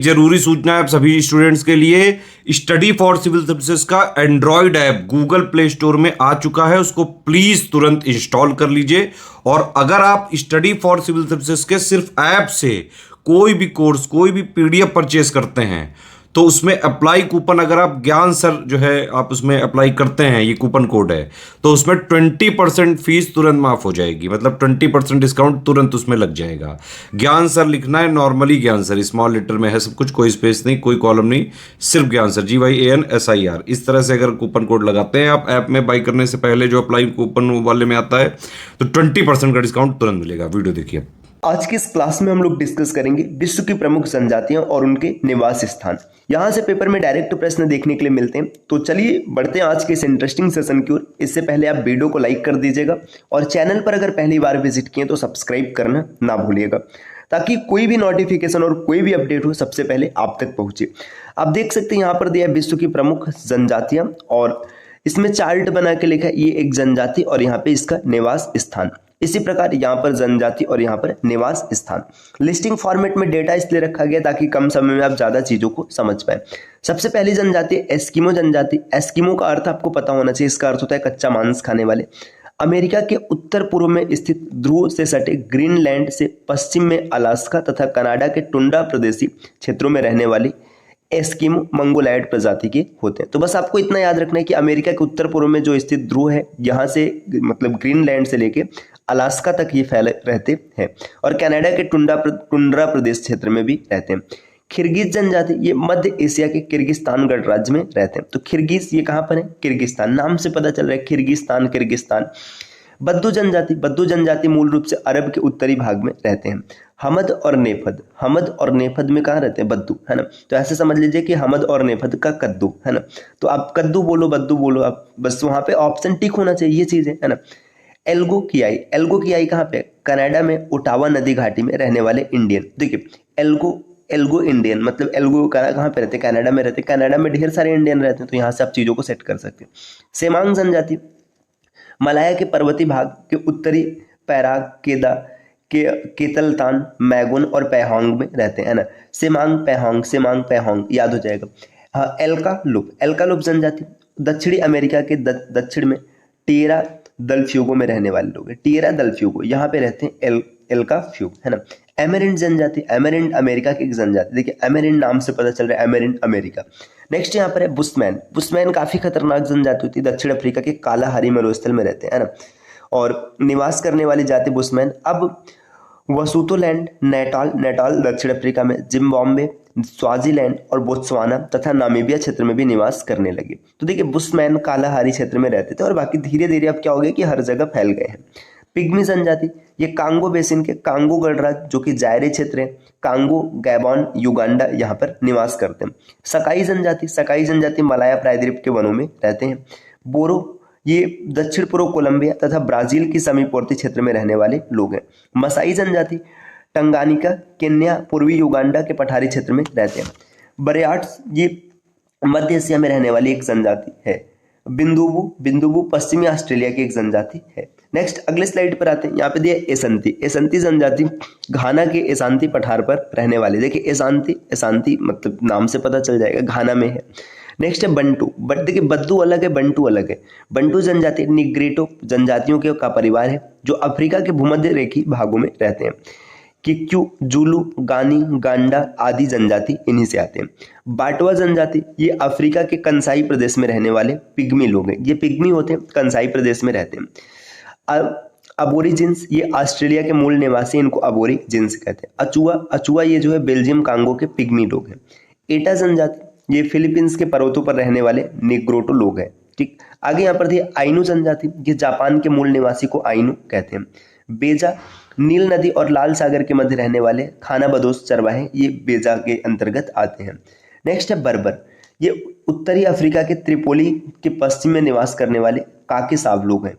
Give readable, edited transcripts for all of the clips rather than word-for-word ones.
जरूरी सूचना है आप सभी स्टूडेंट्स के लिए। स्टडी फॉर सिविल सर्विसेज का Android app Google play store में आ चुका है, उसको प्लीज तुरंत इंस्टॉल कर लीजिए। और अगर आप स्टडी फॉर सिविल सर्विसेज के सिर्फ ऐप से कोई भी कोर्स, कोई भी पीडीएफ परचेस करते हैं तो उसमें अप्लाई कूपन, अगर आप ज्ञान सर जो है आप उसमें अप्लाई करते हैं, ये कूपन कोड है, तो उसमें 20% फीस तुरंत माफ हो जाएगी। मतलब 20% डिस्काउंट तुरंत उसमें लग जाएगा। ज्ञान सर लिखना है, नॉर्मली ज्ञान सर, स्मॉल लेटर में है सब कुछ, कोई स्पेस नहीं, कोई कॉलम नहीं, सिर्फ ज्ञान सर, GYANSIR। इस तरह से अगर कूपन कोड लगाते हैं आप ऐप में बाई करने से पहले, जो अप्लाई कूपन वाले में आता है, तो 20% का डिस्काउंट तुरंत मिलेगा। वीडियो देखिए। आज की इस क्लास में हम लोग डिस्कस करेंगे विश्व की प्रमुख जनजातियां और उनके निवास स्थान। यहां से पेपर में डायरेक्ट प्रश्न देखने के लिए मिलते हैं। तो चलिए बढ़ते हैं आज के इस इंटरेस्टिंग सेशन की ओर। इससे पहले आप वीडियो को लाइक कर दीजिएगा और चैनल पर अगर पहली बार विजिट किए तो सब्सक्राइब करना ना भूलिएगा, ताकि कोई भी नोटिफिकेशन और कोई भी अपडेट हो सबसे पहले आप तक पहुंचे। आप देख सकते हैं यहाँ पर दिया विश्व की प्रमुख जनजातियां और इसमें चार्ट बना के लिखा है ये एक जनजाति और यहाँ पे इसका निवास स्थान। इसी प्रकार यहाँ पर जनजाति और यहाँ पर निवास स्थान। लिस्टिंग फॉर्मेट में डेटा इसलिए रखा गया ताकि कम समय में आप ज्यादा चीजों को समझ पाए। सबसे पहली जनजाति एस्किमो जनजाति। एस्किमो का अर्थ आपको पता होना चाहिए, इसका अर्थ होता है कच्चा मांस खाने वाले। अमेरिका के उत्तर पूर्व में स्थित ध्रुव से सटे ग्रीनलैंड से पश्चिम में अलास्का तथा कनाडा के टुंड्रा प्रदेशी क्षेत्रों में रहने वाली एस्किमो मंगोलायड प्रजाति के होते हैं। तो बस आपको इतना याद रखना है कि अमेरिका के उत्तर पूर्व में जो स्थित ध्रुव है, यहाँ से मतलब ग्रीनलैंड से लेके अलास्का तक ये फैले रहते हैं और कनाडा के टुंड्रा प्रदेश क्षेत्र में भी रहते हैं। किर्गिज जनजाति ये मध्य एशिया के किर्गिस्तान गणराज्य में रहते हैं। तो किर्गिज ये कहाँ पर है? किर्गिस्तान, नाम से पता चल रहा है किर्गिस्तान किर्गिस्तान। बद्दू जनजाति मूल रूप से अरब के उत्तरी भाग में रहते हैं। हमद और नेफद में कहाँ रहते हैं? बद्दू, है ना। तो ऐसे समझ लीजिए कि हमद और नेफद का कद्दू, है ना। तो आप कद्दू बोलो बद्दू बोलो, आप बस वहां पे ऑप्शन टिक होना चाहिए, ये चीज है ना। एल्गो कियाई कहाँ पे? कनाडा में ओटावा नदी घाटी में रहने वाले इंडियन। देखिए एल्गो इंडियन मतलब एल्गो कहाँ पे रहते हैं? कनाडा में रहते हैं। कनाडा में ढेर सारे इंडियन रहते हैं, तो यहाँ से आप चीजों को सेट कर सकते हैं। सेमांग जनजाति मलाया के पर्वतीय भाग के उत्तरी पैराग के केतलतान, मैगुन और पैहोंग में रहते हैं ना। सेमांग पैहोंग याद हो जाएगा। हाँ, एल्का लुप जनजाति दक्षिणी अमेरिका के दक्षिण में टिएरा दल फ्यूगो में रहने वाले लोग हैं। टिएरा दल फ्यूगो यहाँ पे रहते हैं एल्का फ्यूग, है ना। एमेरिंड जनजाति, एमेरिंड अमेरिका की एक जनजाति। देखिए एमेरिंड नाम से पता चल रहा है, एमेरिंड अमेरिका। नेक्स्ट यहाँ पर है बुशमैन काफी खतरनाक जनजाति होती है, दक्षिण अफ्रीका के कालाहारी मरुस्थल में रहते हैं, है ना। और निवास करने वाली जाति बुशमैन अब वसूतोलैंड, नेटाल दक्षिण अफ्रीका में, जिम्बाब्वे, स्वाजीलैंड और बोत्सवाना तथा नामीबिया क्षेत्र में भी निवास करने लगे। तो देखिए बुशमैन कालाहारी क्षेत्र में रहते थे और बाकी धीरे धीरे अब क्या हो गया कि हर जगह फैल गए हैं। पिग्मी जनजाति ये कांगो बेसिन के कांगो गणराज्य जो कि जायरे क्षेत्र है, कांगो, गैबॉन, युगांडा यहाँ पर निवास करते हैं। सकाई जनजाति मलाया प्रायद्वीप के वनों में रहते हैं। बोरो ये दक्षिण पूर्व कोलंबिया तथा ब्राजील की समीपवर्ती क्षेत्र में रहने वाले लोग हैं। मसाई जनजाति टंगानिका, केन्या, पूर्वी युगांडा के पठारी क्षेत्र में रहते हैं। बरेआट्स ये मध्य एशिया में रहने वाली एक जनजाति है। बिंदुबू पश्चिमी ऑस्ट्रेलिया की एक जनजाति है। नेक्स्ट अगले स्लाइड पर आते हैं। यहाँ पे दिया एसंती जनजाति घाना के एसांती पठार पर रहने वाले। देखिए एसांती मतलब नाम से पता चल जाएगा, घाना में है। नेक्स्ट है बंटू, बट देखिए बद्दू अलग है, बंटू अलग है। बंटू जनजाति निग्रेटो जनजातियों के का परिवार है जो अफ्रीका के भूमध्य रेखीय भागों में रहते हैं। किक्यू, जूलू, गानी, गांडा आदि जनजाति इन्हीं से आते हैं। बाटवा जनजाति ये अफ्रीका के कंसाई प्रदेश में रहने वाले पिग्मी लोग हैं। ये पिग्मी होते हैं, कंसाई प्रदेश में रहते हैं। अबोरिजिन्स ये ऑस्ट्रेलिया के मूल निवासी, इनको अबोरिजिन्स कहते हैं। अचुआ ये जो है बेल्जियम कांगो के पिग्मी लोग हैं। एटा जनजाति ये फिलीपींस के पर्वतों पर रहने वाले निग्रोटो लोग हैं। ठीक, आगे यहाँ पर थी आइनू जनजाति, ये जापान के मूल निवासी को आइनू कहते हैं। बेजा नील नदी और लाल सागर के मध्य रहने वाले खानाबदोश चरवाहे, ये बेजा के अंतर्गत आते हैं। नेक्स्ट है बर्बर, ये उत्तरी अफ्रीका के त्रिपोली के पश्चिम में निवास करने वाले काके साव लोग हैं।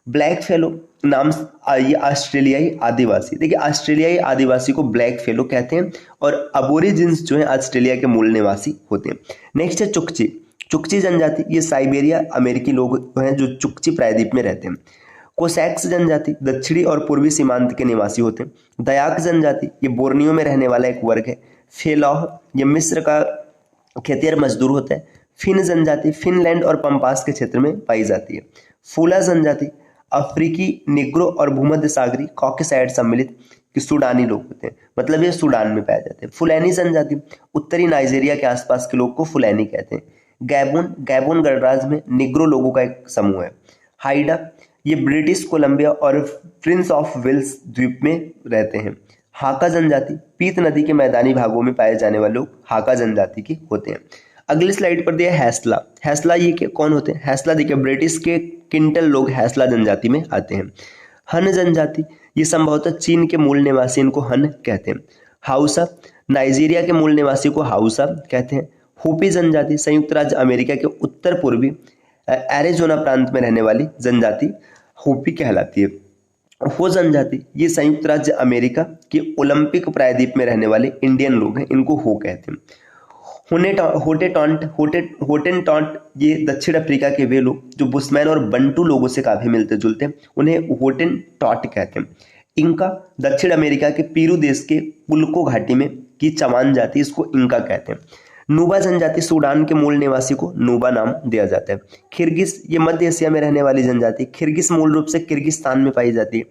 ब्लैक फेलो नाम ये ऑस्ट्रेलियाई आदिवासी, देखिए ऑस्ट्रेलियाई आदिवासी को ब्लैक फेलो कहते हैं और अबोरिजिन्स जो है ऑस्ट्रेलिया के मूल निवासी होते हैं। नेक्स्ट है चुकची जनजाति, ये साइबेरिया अमेरिकी लोग हैं जो चुकची प्रायद्वीप में रहते हैं। कोसैक्स जनजाति दक्षिणी और पूर्वी सीमांत के निवासी होते हैं। दयाक जनजाति ये बोर्नियो में रहने वाला एक वर्ग है। फेलौह ये मिस्र का खेतिहर मजदूर होता है। फिन जनजाति फिनलैंड और पंपास के क्षेत्र में पाई जाती है। फूला जनजाति अफ्रीकी, निग्रो और भूमध्य सागरी कॉकेसाइड सम्मिलित सूडानी लोग होते हैं, मतलब ये सूडान में पाए जाते हैं। फुलैनी जनजाति उत्तरी नाइजीरिया के आसपास के लोग को फुलैनी कहते हैं। गैबोन गणराज्य में निग्रो लोगों का एक समूह है। हाइडा ये ब्रिटिश कोलंबिया और प्रिंस ऑफ वेल्स द्वीप में रहते हैं। हाका जनजाति पीत नदी के मैदानी भागों में पाए जाने वाले लोग हाका जनजाति के होते हैं। अगली स्लाइड पर दिया हैसला। हैसला ये कौन होते हैं? हैसला देखिए ब्रिटिश के किंटल लोग हैसला जनजाति में आते हैं। हन जनजाति ये संभवतः चीन के मूल निवासी इनको हन कहते हैं। हाउसा नाइजीरिया के मूल निवासी को हाउसा कहते हैं। होपी जनजाति संयुक्त राज्य अमेरिका के उत्तर पूर्वी एरिजोना प्रांत में रहने वाली जनजाति होपी कहलाती है। हो जनजाति ये संयुक्त राज्य अमेरिका के ओलंपिक प्रायद्वीप में रहने वाले इंडियन लोग हैं, इनको हो कहते हैं। होटेनटॉन्ट ये दक्षिण अफ्रीका के वे लोग जो बुशमैन और बंटू लोगों से काफी मिलते जुलते हैं, उन्हें होटेनटॉट कहते हैं। इंका दक्षिण अमेरिका के पीरू देश के पुलको घाटी में की चवान जाति, इसको इंका कहते हैं। नूबा जनजाति सूडान के मूल निवासी को नूबा नाम दिया जाता है। किर्गिस ये मध्य एशिया में रहने वाली जनजाति, किर्गिस मूल रूप से किर्गिस्तान में पाई जाती है।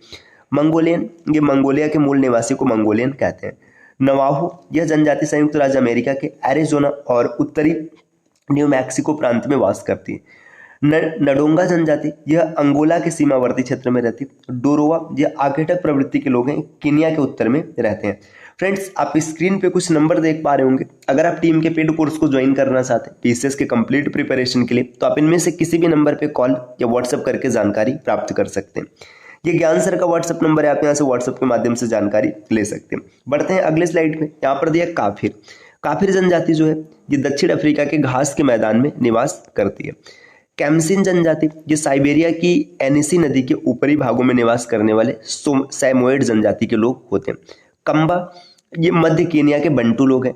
मंगोलियन ये मंगोलिया के मूल निवासी को मंगोलियन कहते हैं। नवाहो यह जनजाति संयुक्त राज्य अमेरिका के एरिजोना और उत्तरी न्यू मैक्सिको प्रांत में वास करती है। नडोंगा जनजाति यह अंगोला के सीमावर्ती क्षेत्र में रहती है। डोरोवा यह आखेटक प्रवृत्ति के लोग हैं, कीनिया के उत्तर में रहते हैं। फ्रेंड्स आप स्क्रीन पे कुछ नंबर देख पा रहे होंगे। अगर आप टीम के पेड कोर्स को ज्वाइन करना चाहते हैं टीसीएस के कंप्लीट प्रिपरेशन के लिए, तो आप इनमें से किसी भी नंबर पे कॉल या व्हाट्सएप करके जानकारी प्राप्त कर सकते हैं। ये ज्ञान सर का व्हाट्सएप नंबर है, आप यहाँ से व्हाट्सएप के माध्यम से जानकारी ले सकते हैं। बढ़ते हैं अगले स्लाइड पे। यहाँ पर दिया काफिर। काफिर जनजाति जो है ये दक्षिण अफ्रीका के घास के मैदान में निवास करती है। कैम्सिन जनजाति ये साइबेरिया की एनिसी नदी के ऊपरी भागों में निवास करने वाले सैमोएड जनजाति के लोग होते हैं। कंबा ये मध्य केनिया के बंटू लोग हैं।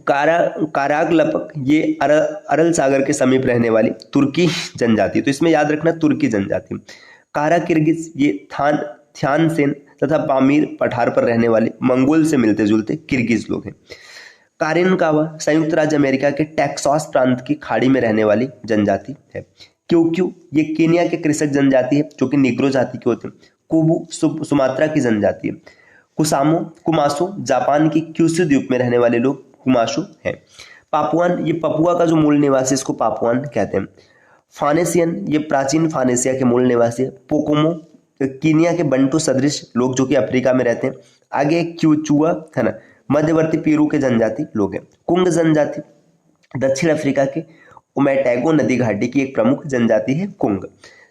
कारागलपक ये अरल सागर के समीप रहने वाली तुर्की जनजाति, तो इसमें याद रखना तुर्की जनजाति। कारा किर्गिज ये थ्यान सेन तथा पामीर पठार पर रहने वाले मंगोल से मिलते जुलते किर्गिज लोग हैं। कारेनकावा संयुक्त राज्य अमेरिका के टेक्सास प्रांत की खाड़ी में रहने वाली जनजाति है। क्योक्यू ये केनिया के कृषक जनजाति है जो कि निग्रो जाति के होते हैं। कुबू सुमात्रा की जनजाति है। कुमासो जापान की क्यूशू द्वीप में रहने वाले लोग कुमासो हैं। पापुआन ये पपुआ का जो मूल निवासी इसको पापुआन कहते हैं। फानेसियन ये प्राचीन फानेसिया के मूल निवासी है। पोकोमो कीनिया के बंटू सदृश लोग जो कि अफ्रीका में रहते हैं। आगे क्यूचुआ है ना, मध्यवर्ती पेरू के जनजाति लोग हैं। कुंग जनजाति दक्षिण अफ्रीका के ओमेटेगो नदी घाटी की एक प्रमुख जनजाति है कुंग।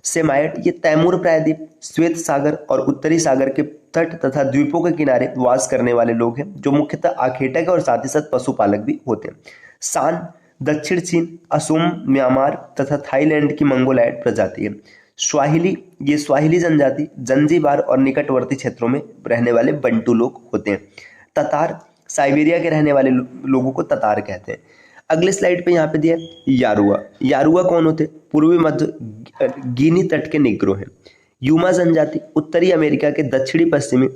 सेमाइट ये तैमूर प्रायद्वीप, श्वेत सागर और उत्तरी सागर के तट तथा द्वीपों के किनारे वास करने वाले लोग हैं जो मुख्यतः आखेटक और साथ ही साथ पशुपालक भी होते हैं। सान दक्षिण चीन, असोम, म्यांमार तथा थाईलैंड की मंगोलायड प्रजाति है। स्वाहिली ये स्वाहिली जनजाति जंजीबार और निकटवर्ती क्षेत्रों में रहने वाले बंटू लोग होते हैं। ततार साइबेरिया के रहने वाले लोगों को ततार कहते हैं। अगले स्लाइड पे यहाँ पे दिया यारुआ। यारुआ कौन होते? पूर्वी मध्य गिनी तट के निग्रो हैं। यूमा जनजाति उत्तरी अमेरिका के दक्षिणी पश्चिमी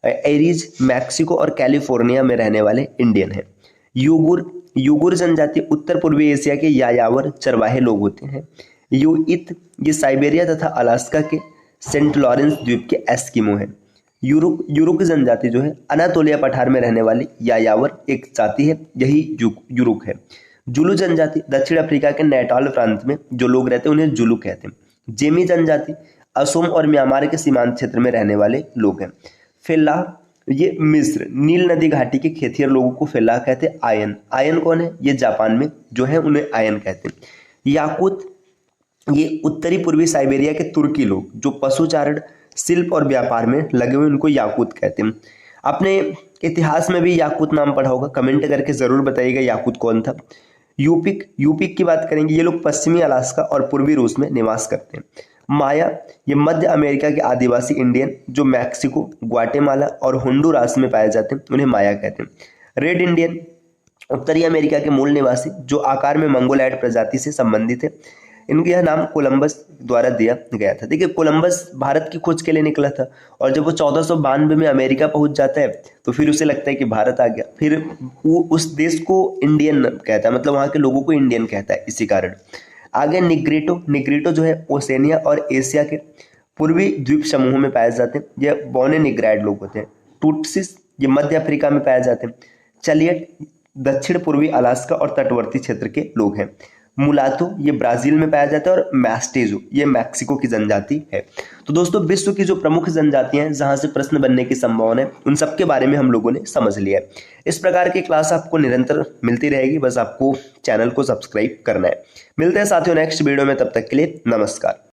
एरीज, मैक्सिको और कैलिफोर्निया में रहने वाले इंडियन हैं। यूगुर जनजाति उत्तर पूर्वी एशिया के यायावर चरवाहे लोग होते हैं। यूइत ये साइबेरिया तथा अलास्का के सेंट लॉरेंस द्वीप के एस्किमो हैं। यूरुक जनजाति जो है अनातोलिया पठार में रहने वाली यायावर एक जाति है, यही यूरुक है। जुलू जनजाति दक्षिण अफ्रीका के नेटाल प्रांत में जो लोग रहते हैं उन्हें जुलू कहते हैं। जेमी जनजाति असोम और म्यांमार के सीमांत क्षेत्र में रहने वाले लोग हैं। फेल्लाह ये मिस्र नील नदी घाटी के खेतिहर लोगों को फेल्लाह कहते हैं। आयन कौन है? ये जापान में जो है उन्हें आयन कहते हैं। याकूत ये उत्तरी पूर्वी साइबेरिया के तुर्की लोग जो पशुचारण, शिल्प और व्यापार में लगे हुए उनको याकूत कहते हैं। आपने इतिहास में भी याकूत नाम पढ़ा होगा, कमेंट करके जरूर बताइएगा याकूत कौन था। यूपिक की बात करेंगे, ये लोग पश्चिमी अलास्का और पूर्वी रूस में निवास करते हैं। माया ये मध्य अमेरिका के आदिवासी इंडियन जो मैक्सिको, ग्वाटेमाला और होंडुरास में पाए जाते हैं उन्हें माया कहते हैं। रेड इंडियन उत्तरी अमेरिका के मूल निवासी जो आकार में मंगोलायड प्रजाति से संबंधित है। इनका यह नाम कोलंबस द्वारा दिया गया था। देखिए कोलंबस भारत की खोज के लिए निकला था और जब वो 1492 में अमेरिका पहुंच जाता है तो फिर उसे लगता है कि भारत आ गया, फिर वो उस देश को इंडियन कहता है, मतलब वहाँ के लोगों को इंडियन कहता है इसी कारण। आगे निग्रेटो, निग्रेटो जो है ओसेनिया और एशिया के पूर्वी द्वीप समूहों में पाए जाते हैं, यह बोने निग्राइड लोग होते हैं। टूटसिस ये मध्य अफ्रीका में पाए जाते हैं। चलियट दक्षिण पूर्वी अलास्का और तटवर्ती क्षेत्र के लोग हैं। मुलातो ये ब्राजील में पाया जाता है और मैस्टेजो ये मैक्सिको की जनजाति है। तो दोस्तों विश्व की जो प्रमुख जनजातियां हैं जहां से प्रश्न बनने की संभावना है उन सब के बारे में हम लोगों ने समझ लिया है। इस प्रकार की क्लास आपको निरंतर मिलती रहेगी, बस आपको चैनल को सब्सक्राइब करना है। मिलते हैं साथियों नेक्स्ट वीडियो में, तब तक के लिए नमस्कार।